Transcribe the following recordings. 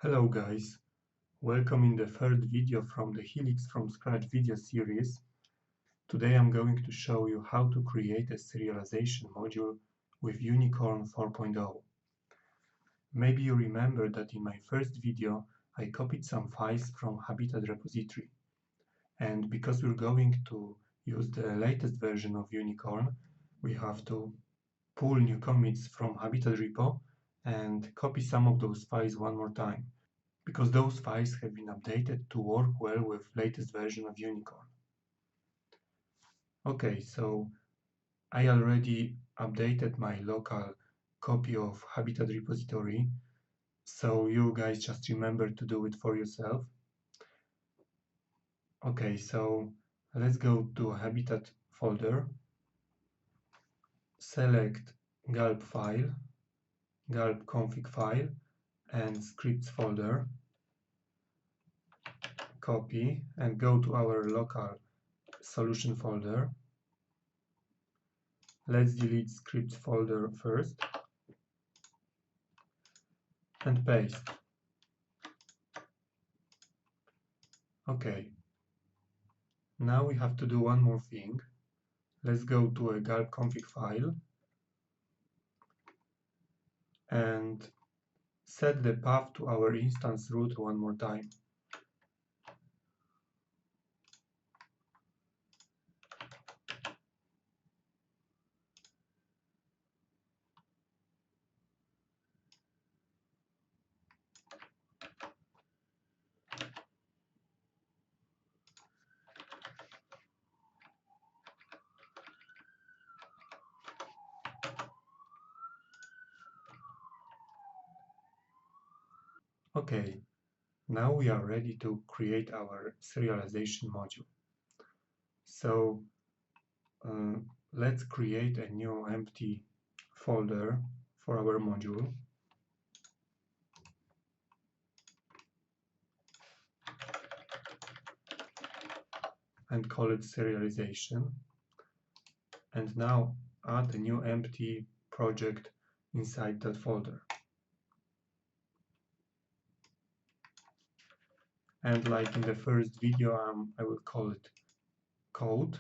Hello guys, welcome in the third video from the Helix from Scratch video series. Today I'm going to show you how to create a serialization module with Unicorn 4.0. Maybe you remember that in my first video I copied some files from Habitat repository, and because we're going to use the latest version of Unicorn, we have to pull new commits from Habitat repo and copy some of those files one more time, because those files have been updated to work well with latest version of Unicorn. Okay, so I already updated my local copy of Habitat repository, so you guys just remember to do it for yourself. Okay, so let's go to Habitat folder, select gulp file, gulp config file, and scripts folder, copy, and go to our local solution folder. Let's delete scripts folder first and paste. Okay, now we have to do one more thing. Let's go to a gulp config file and set the path to our instance root one more time. Okay, now we are ready to create our serialization module. So let's create a new empty folder for our module. And call it serialization. And now add a new empty project inside that folder. And like in the first video, I will call it code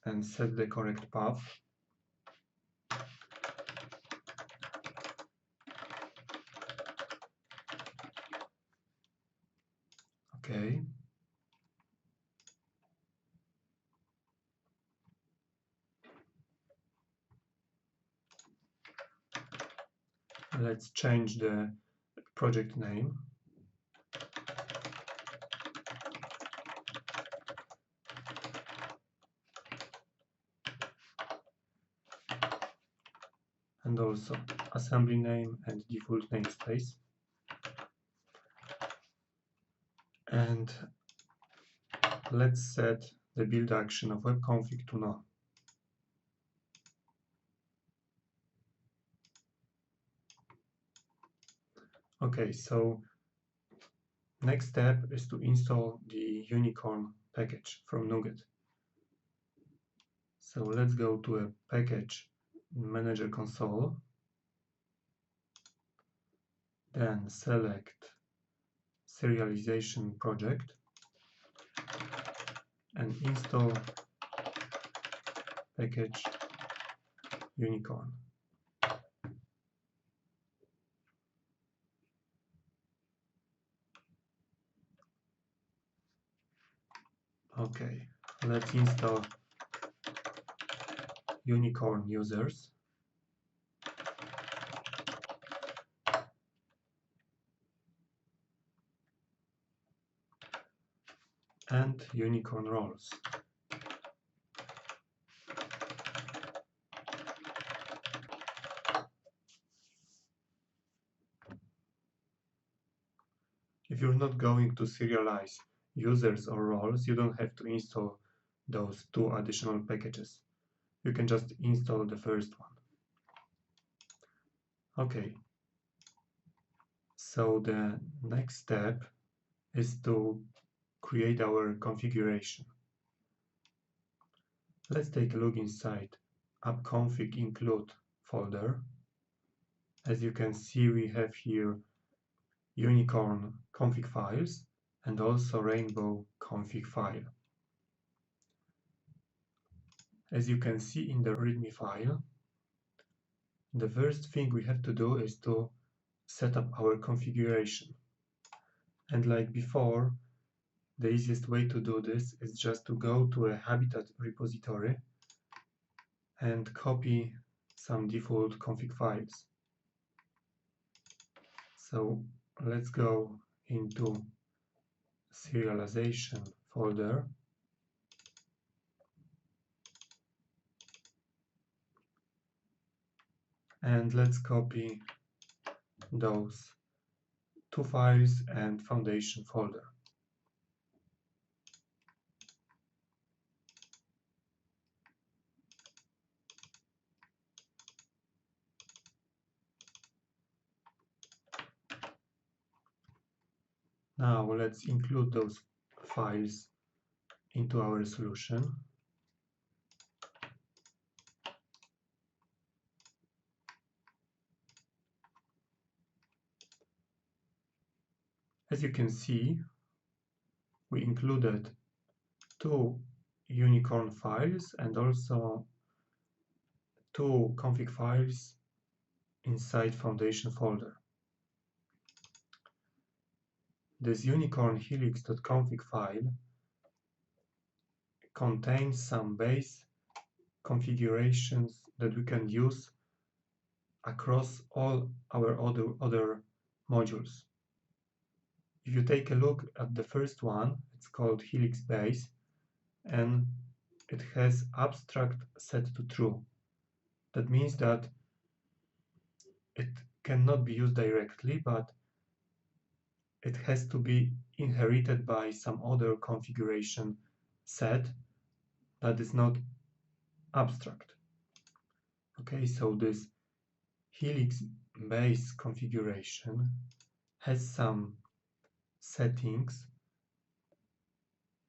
and set the correct path. Okay. Let's change the project name. And also assembly name and default namespace. And let's set the build action of webconfig to none. Okay, so next step is to install the Unicorn package from NuGet. So let's go to a package manager console, then select serialization project and install package Unicorn. Okay, let's install Unicorn users. And Unicorn roles. If you're not going to serialize users or roles, you don't have to install those two additional packages. You can just install the first one. Okay, so the next step is to create our configuration. Let's take a look inside appconfig include folder As you can see, we have here unicorn config files and also rainbow config file. As you can see in the README file, the first thing we have to do is to set up our configuration. And like before, the easiest way to do this is just to go to a Habitat repository and copy some default config files. So let's go into serialization folder and let's copy those two files and foundation folder. Now let's include those files into our solution. As you can see, we included two unicorn files and also two config files inside foundation folder. This unicorn helix.config file contains some base configurations that we can use across all our other modules. If you take a look at the first one, it's called helix base, and it has abstract set to true. That means that it cannot be used directly, but it has to be inherited by some other configuration set that is not abstract. Okay, so this helix base configuration has some settings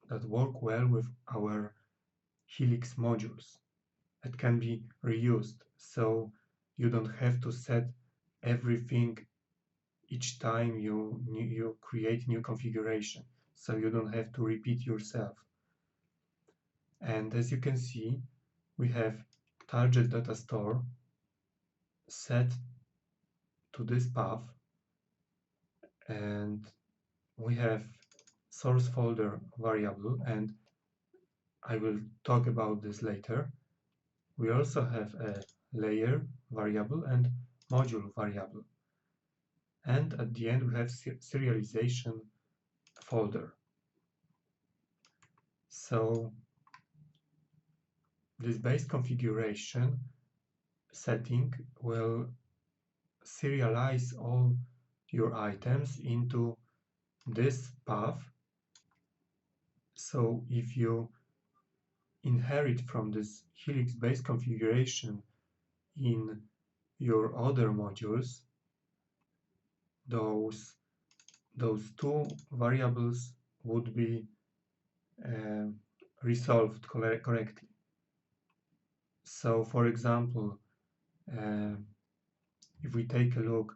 that work well with our helix modules. It can be reused, so you don't have to set everything each time you create new configuration, so you don't have to repeat yourself. And as you can see, we have target data store set to this path, and we have source folder variable, and I will talk about this later. We also have a layer variable and module variable. And at the end, we have serialization folder. So this base configuration setting will serialize all your items into this path. So if you inherit from this helix base configuration in your other modules, those two variables would be resolved correctly. So for example, if we take a look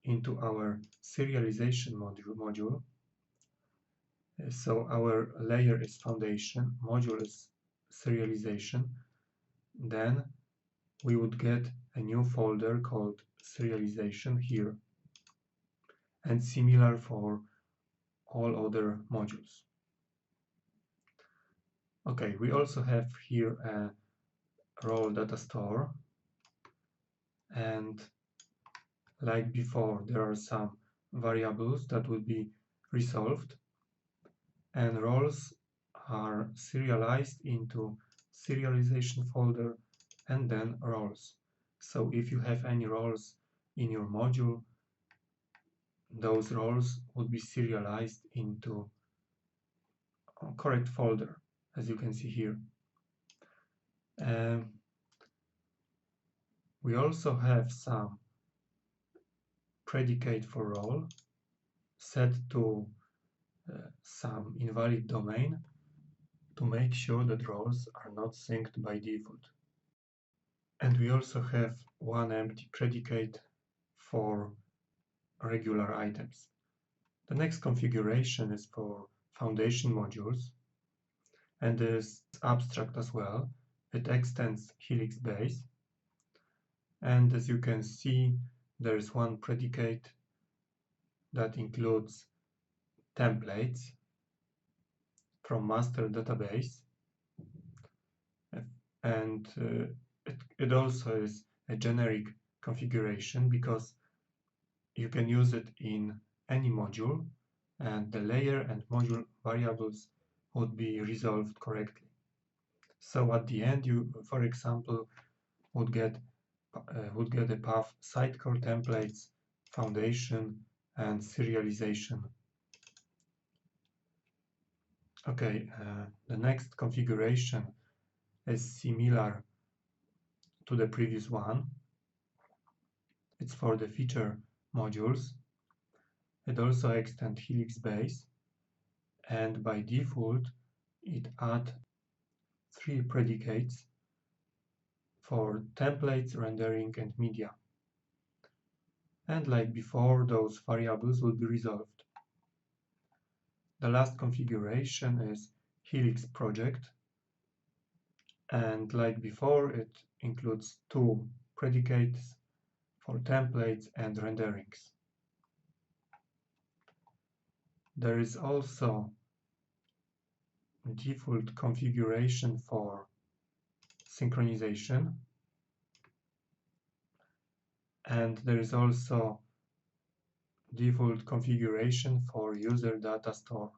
into our serialization module, so our layer is foundation, module is serialization, then we would get a new folder called serialization here, and similar for all other modules. Okay, we also have here a role data store, and like before, there are some variables that will be resolved, and roles are serialized into serialization folder and then roles. So if you have any roles in your module, those roles would be serialized into a correct folder, as you can see here. We also have some predicate for role set to some invalid domain to make sure that roles are not synced by default. And we also have one empty predicate for regular items. The next configuration is for foundation modules and is abstract as well. It extends Helix base, and as you can see, there is one predicate that includes templates from master database, and it also is a generic configuration because you can use it in any module, and the layer and module variables would be resolved correctly. So at the end, you, for example, would get a path sitecore templates, foundation, and serialization. Okay, the next configuration is similar to the previous one. It's for the feature modules. It also extends Helix base, and by default, it adds 3 predicates for templates, rendering, and media. And like before, those variables will be resolved. The last configuration is Helix project, and like before, it includes 2 predicates for templates and renderings. There is also default configuration for synchronization, and there is also default configuration for user data store.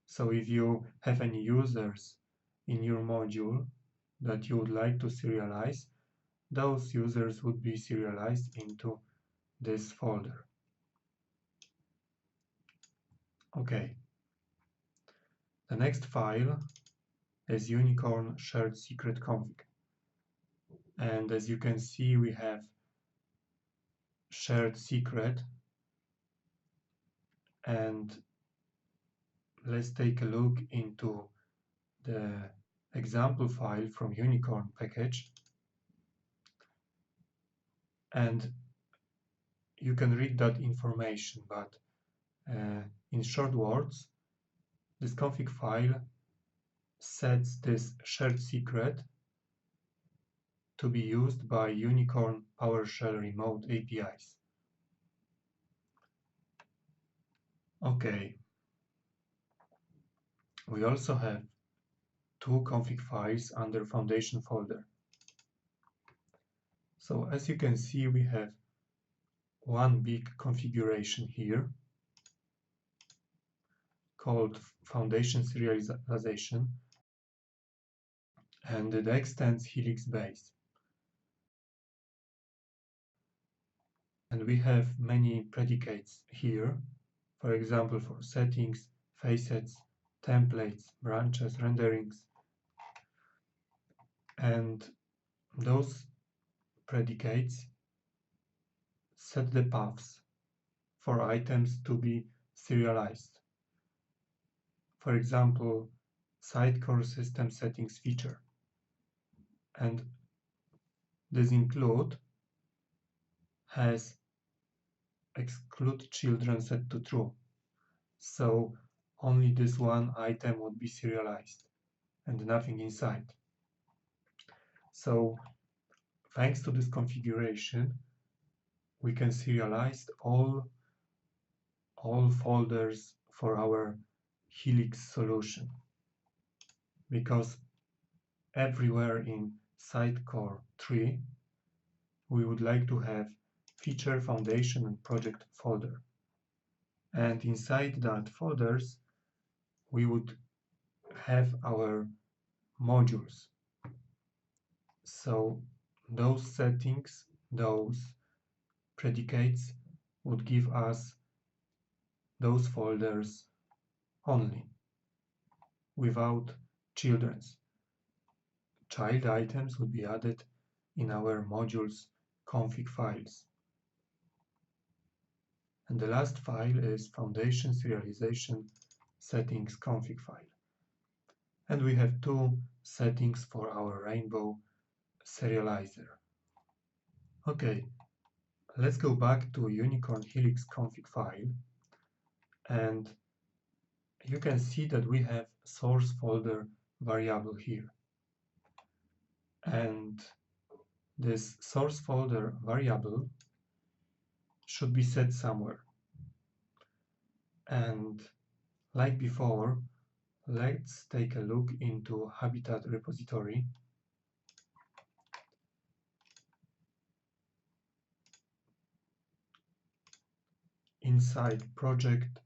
So if you have any users in your module that you would like to serialize, those users would be serialized into this folder. Okay. The next file is unicorn shared secret config. And as you can see, we have shared secret, and let's take a look into the example file from unicorn package, and you can read that information, but in short words, this config file sets this shared secret to be used by Unicorn PowerShell remote APIs. Okay, we also have 2 config files under Foundation folder. So as you can see, we have one big configuration here called Foundation serialization, and it extends Helix base. And we have many predicates here, for example, for settings, facets, templates, branches, renderings, and those predicates set the paths for items to be serialized. For example, Sitecore system settings feature. And this include has exclude children set to true. So only this one item would be serialized and nothing inside. So thanks to this configuration, we can serialize all folders for our Helix solution, because everywhere in Sitecore 3 we would like to have feature, foundation, and project folder. And inside that folders, we would have our modules. So those settings, those predicates would give us those folders only, without children's. Child items would be added in our modules config files. And the last file is foundation serialization settings config file. And we have 2 settings for our rainbow serializer. Okay, let's go back to Unicorn Helix config file, and you can see that we have source folder variable here. And this source folder variable should be set somewhere. And like before, let's take a look into Habitat repository. Inside project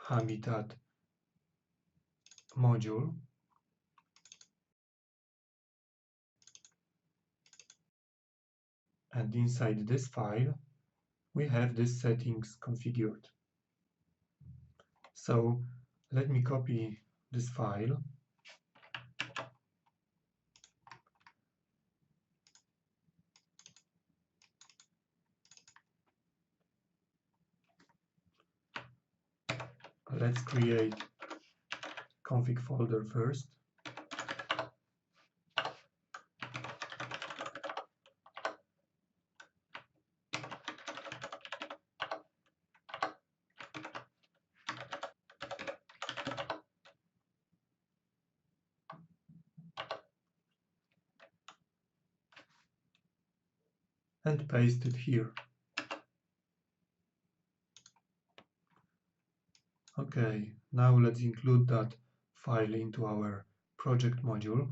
Habitat module, and inside this file we have these settings configured. So let me copy this file let's create config folder first. And paste it here. Okay, now let's include that file into our project module.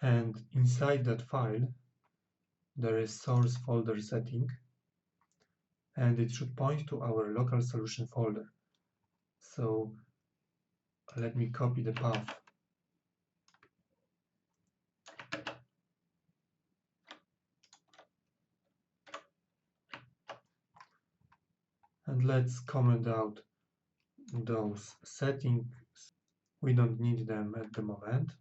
And inside that file there is source folder setting, and it should point to our local solution folder. So let me copy the path. And let's comment out those settings. We don't need them at the moment.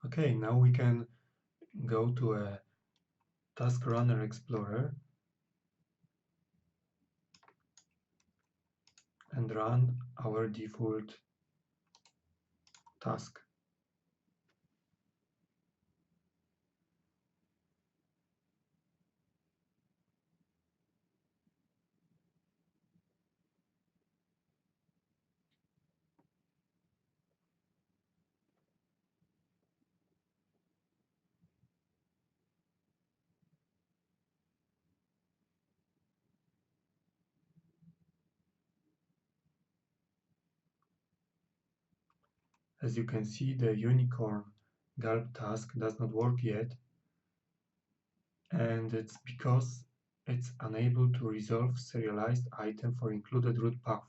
Okay, now we can go to a Task Runner Explorer and run our default task. As you can see, the unicorn gulp task does not work yet, and it's because it's unable to resolve serialized item for included root path.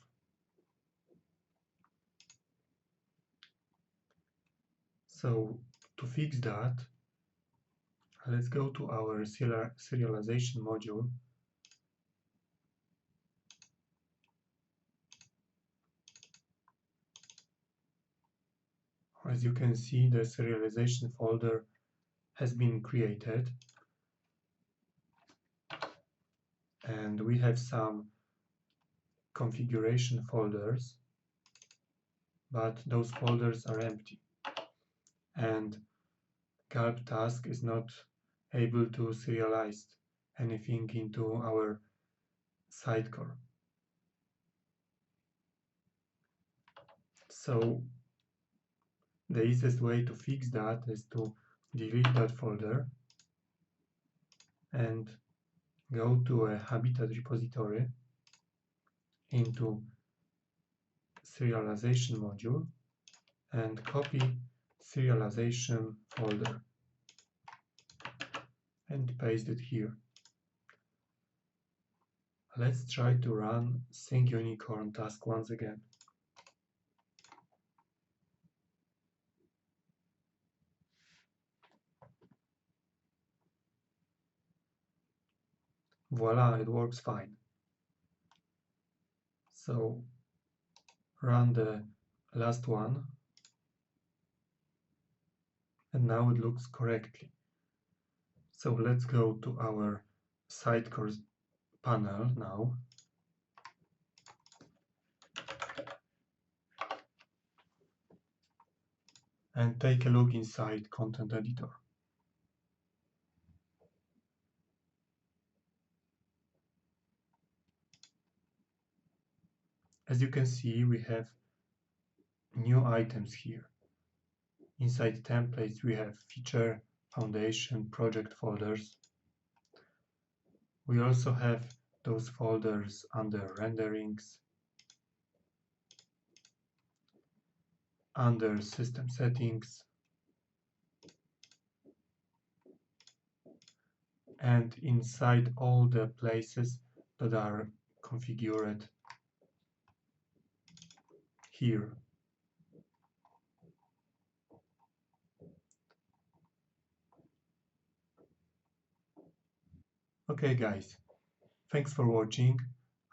So to fix that, let's go to our serialization module. As you can see, the serialization folder has been created, and we have some configuration folders, but those folders are empty, and gulp task is not able to serialize anything into our sidecar. So the easiest way to fix that is to delete that folder and go to a Habitat repository, into serialization module, and copy serialization folder and paste it here. Let's try to run sync unicorn task once again. Voila, it works fine. So run the last one, and now it looks correctly. So let's go to our sidecar panel now. And take a look inside Content Editor. As you can see, we have new items here. Inside templates, we have feature, foundation, project folders. We also have those folders under renderings, under system settings, and inside all the places that are configured here. Okay guys, thanks for watching.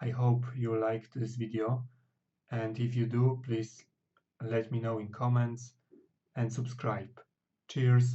I hope you liked this video, and if you do, please let me know in comments and subscribe. Cheers!